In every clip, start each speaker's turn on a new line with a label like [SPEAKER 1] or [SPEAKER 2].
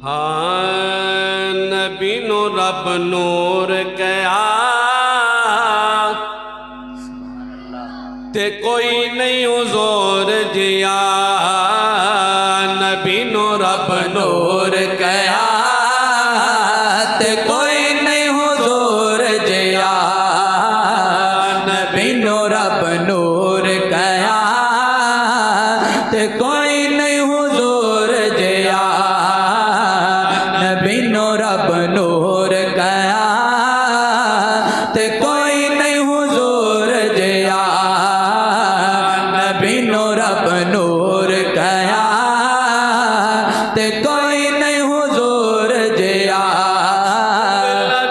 [SPEAKER 1] हाँ नबी नो रब नूर कया ते कोई नहीं हुजूर जिया। नबी नो रब नूर कया ते कोई नहीं हुजूर जिया। नबी नो रब नूर कया ते कोई नहीं हुजूर जिया। नबी नो रब नूर कया ते कोई नहीं हुजूर जिया। नबी नो रब नूर कया ते कोई नहीं हुजूर जिया।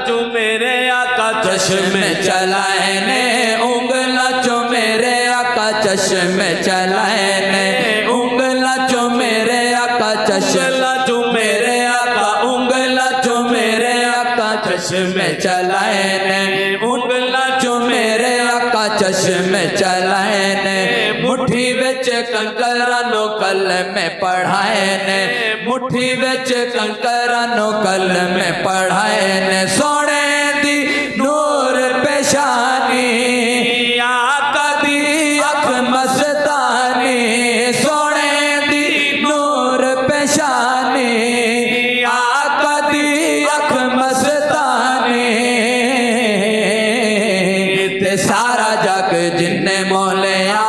[SPEAKER 1] जो मेरे आका चश्मे चलाए ने उंगला जो मेरे आका चश्मे चलाए ने उंगला जो मेरे आका चश्मा जो मेरे आका उंगला जो मेरे आका चश्मे चलाए ने उंगला जो मेरे आका चश्मे चलाए ने। मुट्ठी विच कंकरा नो कल में पढ़ाए ने मुट्ठी विच कंकरा नो कल में पढ़ाए ने। सोने दी नूर पेशानी आका दी अख मस्तानी। सोने दी नूर पेशानी आका दी अख मस्तानी। ते सारा जग जिन्ने मोलिया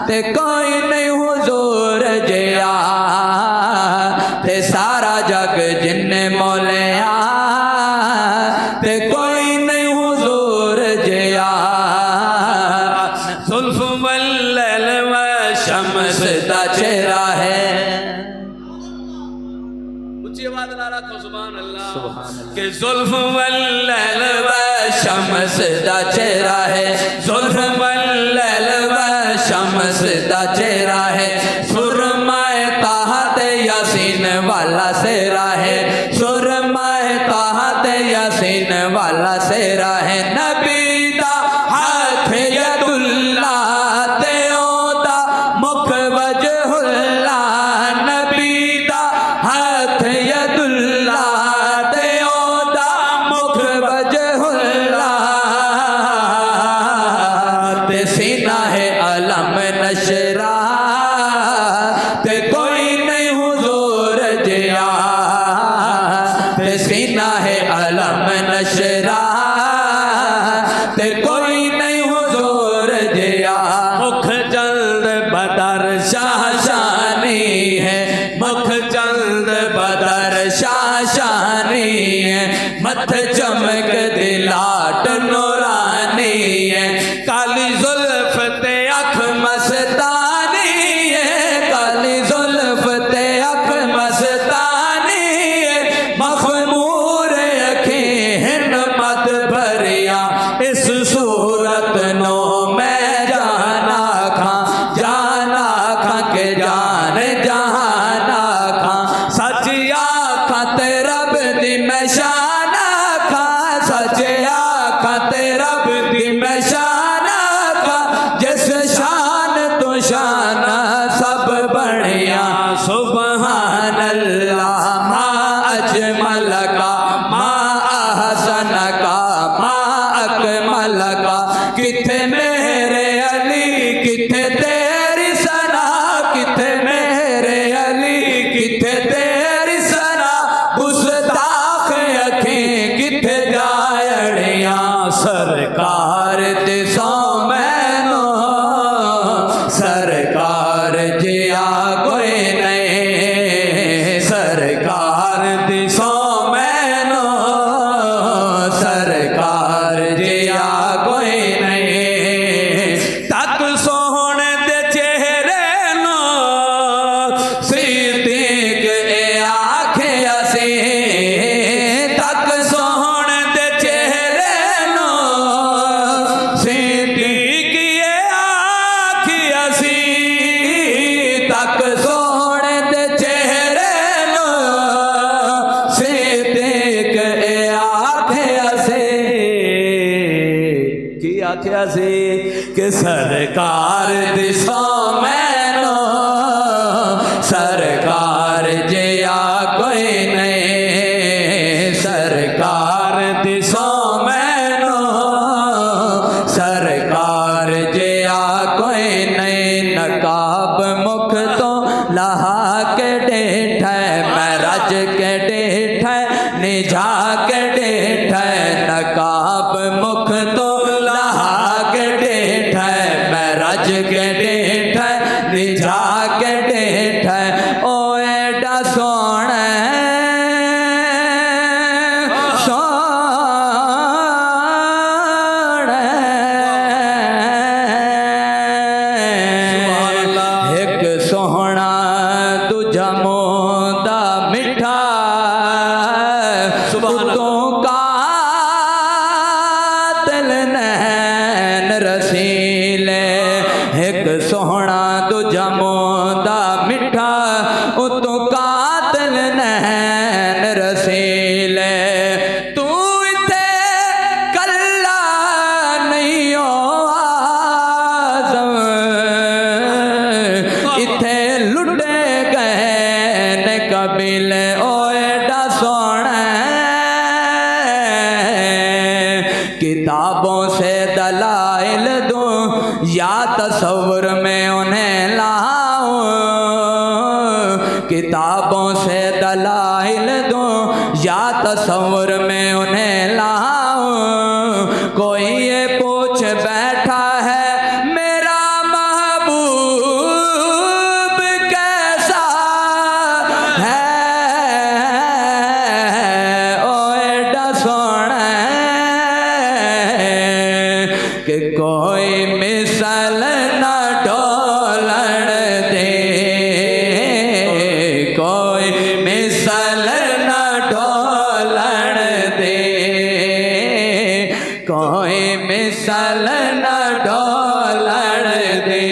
[SPEAKER 1] ते कोई नहीं हुजूर जिया। ते सारा जग जिन्ने मोलिया ते कोई नहीं हुजूर जिया। जुल्फ वल्लैल व शम्स दा चेहरा है। ऊंची आवाज ना रखो सुभान अल्लाह। के जुल्फ वल्लैल व शम्स दा चेहरा है। जुल्फ वल्लैल व शम्स दा चेहरा है। सुरमाए ताहत यासीन वाला सेरा है। सुरमाए ताहत यासीन वाला सेरा है। नबी दा हाथ यदुल्ला ते ओदा मुख वजहुल्ला। नबी दा हाथ यदुल्ला ते ओदा मुख वजहुल्ला। ते सीना है अलम नशरा ते कोई नहीं हुजूर जिया। ते सीना है अलम नशरा ते कोई नहीं हुजूर जिया। मुख चंद बदर शाशानी है मुख चंद बदर शाशानी है। मथ चमक दिलाट नूरानी है। काली जुल्फ ते अख मस्तानी है। काली जुल्फ ते अख मस्तानी है। मखमूर अखीं हिंद मत भरिया। इस सूरत नो मैं जाना खा के जान जहाना खा। सच आखा ते रब दी मैं शाना खा। सच आखा ते रब दी मैं शाना खा। जिस शान तो शाना सब बढ़िया सुबहान अल्लाह। माँ अजमल का माँ अहसन का माँ अकमल का। किथे मेरे अली किथे तेरी सना। किथे मेरे अली किथे तेरी सना। गुस्ताख अखीं किथे जायड़िया। सरकार दे सौ मैनो सरकार जिया कोई नहीं। सरकार दे सौ मैनो सरकार जिया कोई नहीं। तक सोहण दे चेहरे नो सिद्दीक ए आखिया सी। तक सोहण दे चेहरे नो सिद्दीक ए आखिया सी। तक सोहण दे चेहरे नो सिद्दीक ए आखिया सी। की आखिया सी कि सरकार दिसो मैनो सरकार जिया रज के डेठ निझा के डेठ नकाब मुख तो लहा के डेठ मैं रज के डेठ निझा के डेठ ओ एडा सोना एक सोहना दूजा मोदा मिठा उतों का तिल नैन रसीले एक सोहना दूजा मोदा मिठा उतों का तिल नैन रसीले तू इथे कल्ला नहीं हो आज़म इथे लुटे गए न कबीले ओ एडा सोना किताबों से दलाइल दूं या तस्वुर में उन्हें लाऊं किताबों से दलाइल दूं या तस्वुर में उन्हें लाऊं कोई ये पूछ बैठा है मेरा महबूब कैसा है ओ एडा सोना कि कोई मिसल न ढोलण दे कोई मिसल न ढोलण दे कोई मिसल न ढोलण दे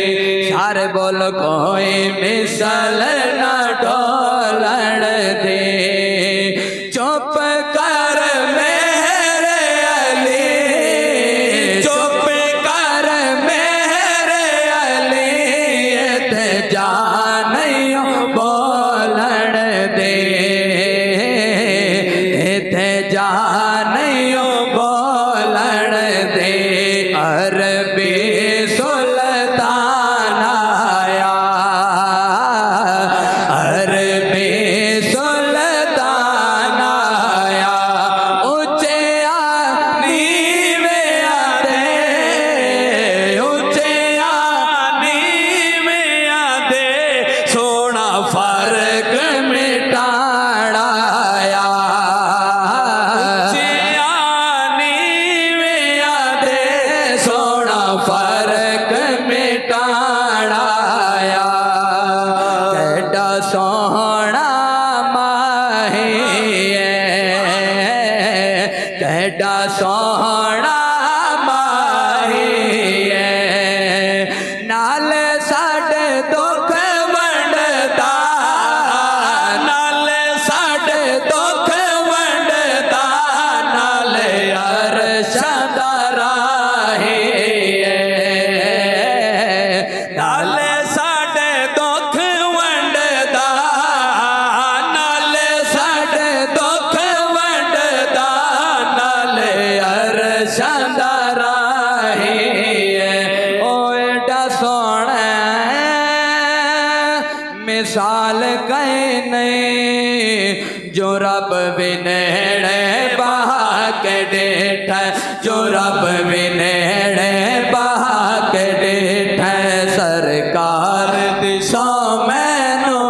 [SPEAKER 1] सारे बोलो कोई मिसल न ढोलण दे चुप कर मेरे अली चुप कर मेरे अली इथे जा नहीं बोलण दे इथे जा नहीं बोलण दे अरबी सुल्तान आया अरबी सुल्तान आया ऊंचे नीवे आते ऊंचे नीवे आते सोना फर्क मिटाना आया नीवे आते सोना फर्क मिटाना आया केडा सोहना माही केडा सोहना माही नाल साडे दुख वंडदा नाल साडे दुख वंडदा नाल अरशां दा राही नाल साडे दुख वंडदा नाल साडे दुख वंडदा नाल अरशां दा राही ओ एडा सोना मिसाल कहीं नहीं जो रब भी नेड़े बहा के डेठ जो रब भी नेड़े बहा के डेठ सरकार दिशा मैनू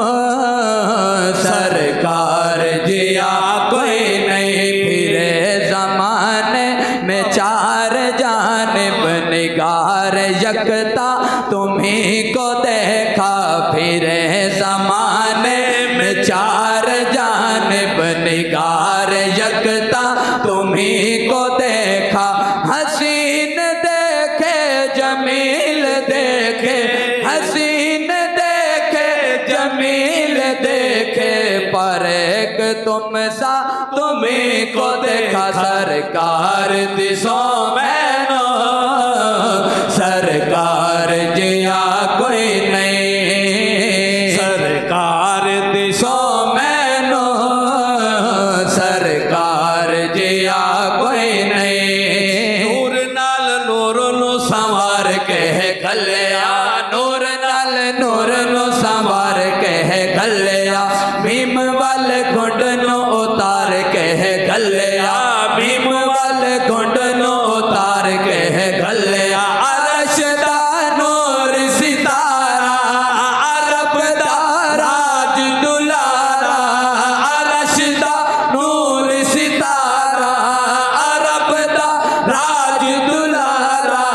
[SPEAKER 1] सरकार जिया कोई नहीं फिरे जमाने में चार जानिब निगार यकता तुम्ही को देखा फिरे जमाने में चार जानिब निगार यकता तुम्ही को देखा हसीन देखे जमील देखे हसीन देखे जमील देखे पर एक तुम सा तुम्ही को देखा सरकार दिशों मैनो सरकार जिया कोई नहीं सरकार दिशों मैनो सरकार जिया कोई नहीं नूर नाल नूर नु संवार के घलिया नूर नाल नूर नु संवार के घलिया भीम वाल घुंड नो उतार के गलिया भीम वाल घुंड नो उतार के गलिया अरश दा नूर सितारा अरब दा राज दुलारा अरश दा नूर सितारा अरब दा राज दुलारा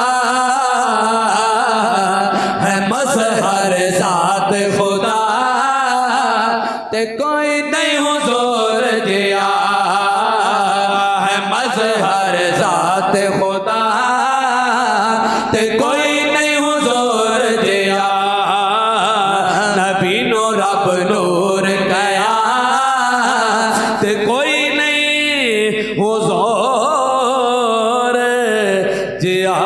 [SPEAKER 1] है मज़हर ज़ात खुदा ते कोई नहीं हुजूर जिया है मज़हर ज़ात खुदा ते कोई नहीं हुजूर जिया नबी नो रब नूर कया ते कोई नहीं हुजूर जिया।